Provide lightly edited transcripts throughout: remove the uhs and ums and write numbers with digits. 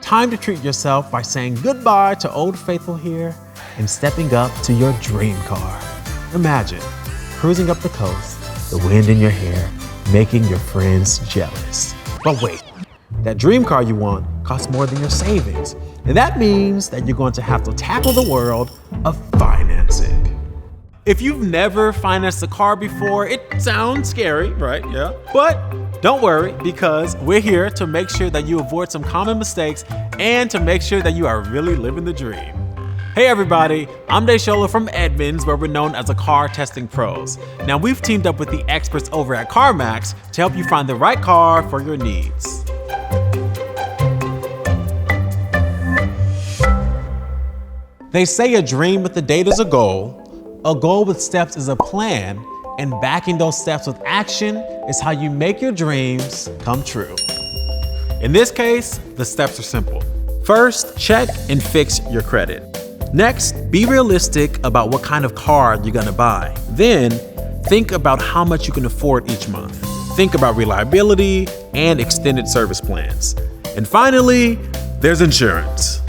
time to treat yourself by saying goodbye to Old Faithful here and stepping up to your dream car. Imagine cruising up the coast, the wind in your hair, making your friends jealous. But wait, that dream car you want costs more than your savings. And that means that you're going to have to tackle the world of financing. If you've never financed a car before, it sounds scary, right? Yeah. But don't worry, because we're here to make sure that you avoid some common mistakes and to make sure that you are really living the dream. Hey everybody, I'm Desola from Edmonds, where we're known as the car testing pros. Now we've teamed up with the experts over at CarMax to help you find the right car for your needs. They say a dream with a date is a goal with steps is a plan, and backing those steps with action is how you make your dreams come true. In this case, the steps are simple. First, check and fix your credit. Next, be realistic about what kind of car you're gonna buy. Then, think about how much you can afford each month. Think about reliability and extended service plans. And finally, there's insurance.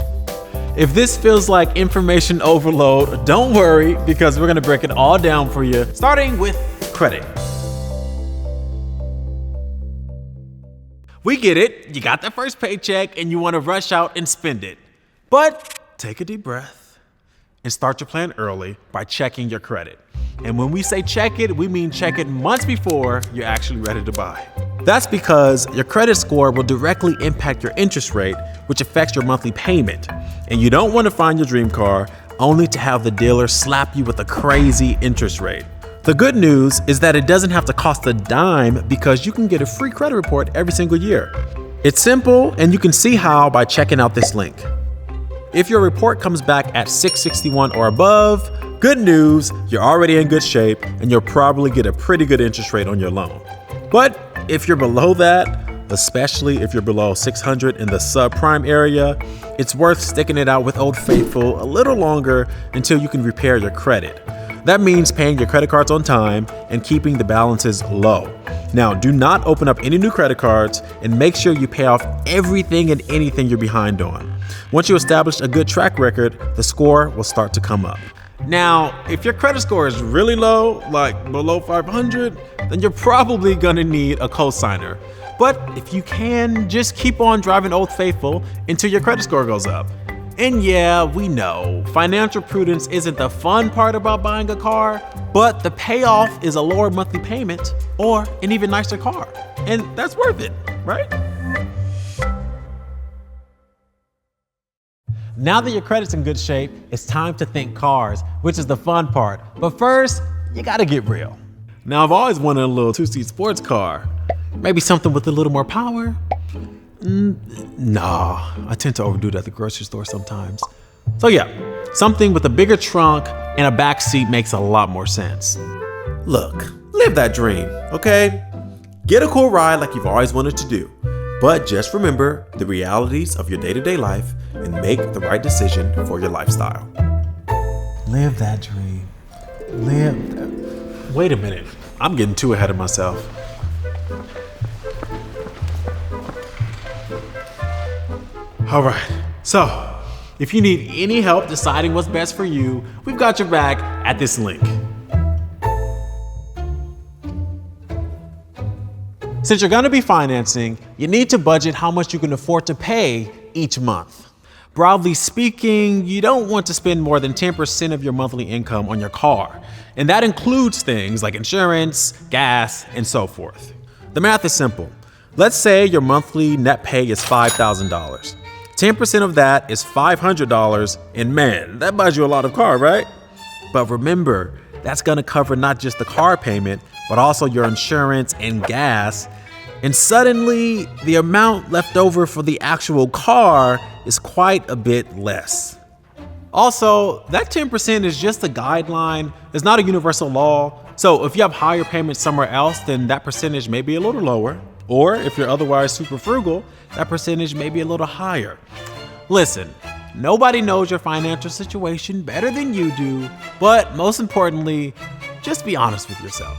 If this feels like information overload, don't worry, because we're gonna break it all down for you, starting with credit. We get it, you got that first paycheck and you wanna rush out and spend it. But take a deep breath and start your plan early by checking your credit. And when we say check it, we mean check it months before you're actually ready to buy. That's because your credit score will directly impact your interest rate, which affects your monthly payment. And you don't want to find your dream car only to have the dealer slap you with a crazy interest rate. The good news is that it doesn't have to cost a dime because you can get a free credit report every single year. It's simple, and you can see how by checking out this link. If your report comes back at 661 or above, good news, you're already in good shape and you'll probably get a pretty good interest rate on your loan. But if you're below that, especially if you're below 600 in the subprime area, it's worth sticking it out with Old Faithful a little longer until you can repair your credit. That means paying your credit cards on time and keeping the balances low. Now, do not open up any new credit cards and make sure you pay off everything and anything you're behind on. Once you establish a good track record, the score will start to come up. Now, if your credit score is really low, like below 500, then you're probably gonna need a cosigner. But if you can, just keep on driving Old Faithful until your credit score goes up. And yeah, we know, financial prudence isn't the fun part about buying a car, but the payoff is a lower monthly payment or an even nicer car. And that's worth it, right? Now that your credit's in good shape, it's time to think cars, which is the fun part. But first, you gotta get real. Now, I've always wanted a little two-seat sports car. Maybe something with a little more power? Nah, I tend to overdo that at the grocery store sometimes. So yeah, something with a bigger trunk and a back seat makes a lot more sense. Look, live that dream, okay? Get a cool ride like you've always wanted to do. But just remember the realities of your day-to-day life and make the right decision for your lifestyle. Live that dream. Wait a minute, I'm getting too ahead of myself. All right, so if you need any help deciding what's best for you, we've got your back at this link. Since you're gonna be financing, you need to budget how much you can afford to pay each month. Broadly speaking, you don't want to spend more than 10% of your monthly income on your car, and that includes things like insurance, gas, and so forth. The math is simple. Let's say your monthly net pay is $5,000. 10% of that is $500, and man, that buys you a lot of car, right? But remember, that's gonna cover not just the car payment, but also your insurance and gas. And suddenly, the amount left over for the actual car is quite a bit less. Also, that 10% is just a guideline. It's not a universal law. So if you have higher payments somewhere else, then that percentage may be a little lower. Or if you're otherwise super frugal, that percentage may be a little higher. Listen, nobody knows your financial situation better than you do, but most importantly, just be honest with yourself.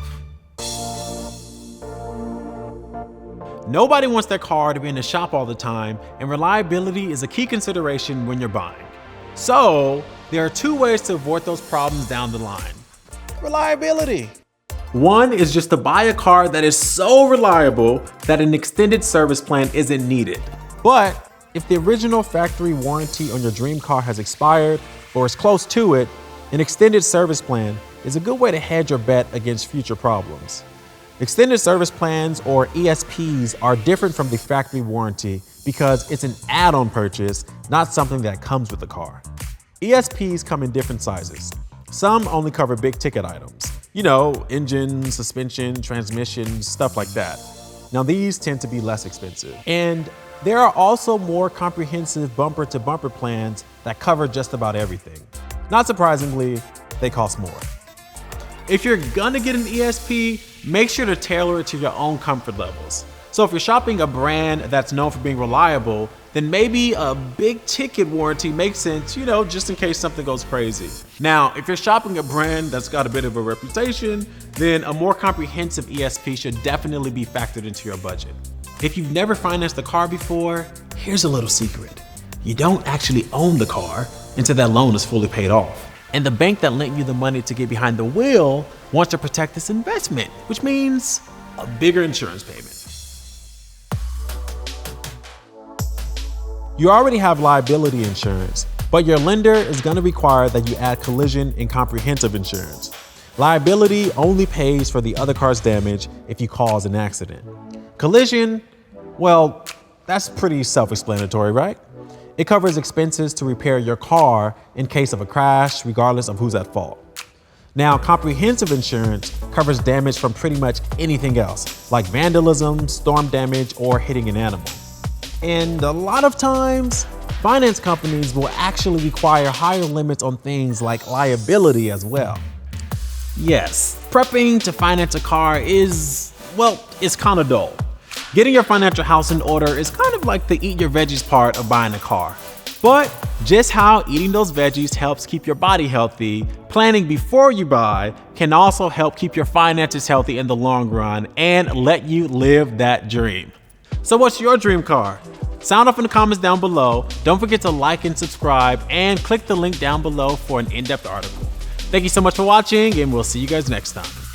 Nobody wants their car to be in the shop all the time, and reliability is a key consideration when you're buying. So, there are two ways to avoid those problems down the line. Reliability. One is just to buy a car that is so reliable that an extended service plan isn't needed. But if the original factory warranty on your dream car has expired or is close to it, an extended service plan is a good way to hedge your bet against future problems. Extended service plans, or ESPs, are different from the factory warranty because it's an add-on purchase, not something that comes with the car. ESPs come in different sizes. Some only cover big ticket items. Engine, suspension, transmission, stuff like that. Now these tend to be less expensive. And there are also more comprehensive bumper-to-bumper plans that cover just about everything. Not surprisingly, they cost more. If you're gonna get an ESP, make sure to tailor it to your own comfort levels. So if you're shopping a brand that's known for being reliable, then maybe a big ticket warranty makes sense, just in case something goes crazy. Now, if you're shopping a brand that's got a bit of a reputation, then a more comprehensive ESP should definitely be factored into your budget. If you've never financed a car before, here's a little secret. You don't actually own the car until that loan is fully paid off. And the bank that lent you the money to get behind the wheel wants to protect this investment, which means a bigger insurance payment. You already have liability insurance, but your lender is going to require that you add collision and comprehensive insurance. Liability only pays for the other car's damage if you cause an accident. Collision, well, that's pretty self-explanatory, right? It covers expenses to repair your car in case of a crash, regardless of who's at fault. Now, comprehensive insurance covers damage from pretty much anything else, like vandalism, storm damage, or hitting an animal. And a lot of times, finance companies will actually require higher limits on things like liability as well. Yes, prepping to finance a car it's kind of dull. Getting your financial house in order is kind of like the eat your veggies part of buying a car. But just how eating those veggies helps keep your body healthy, planning before you buy can also help keep your finances healthy in the long run and let you live that dream. So what's your dream car? Sound off in the comments down below. Don't forget to like and subscribe and click the link down below for an in-depth article. Thank you so much for watching, and we'll see you guys next time.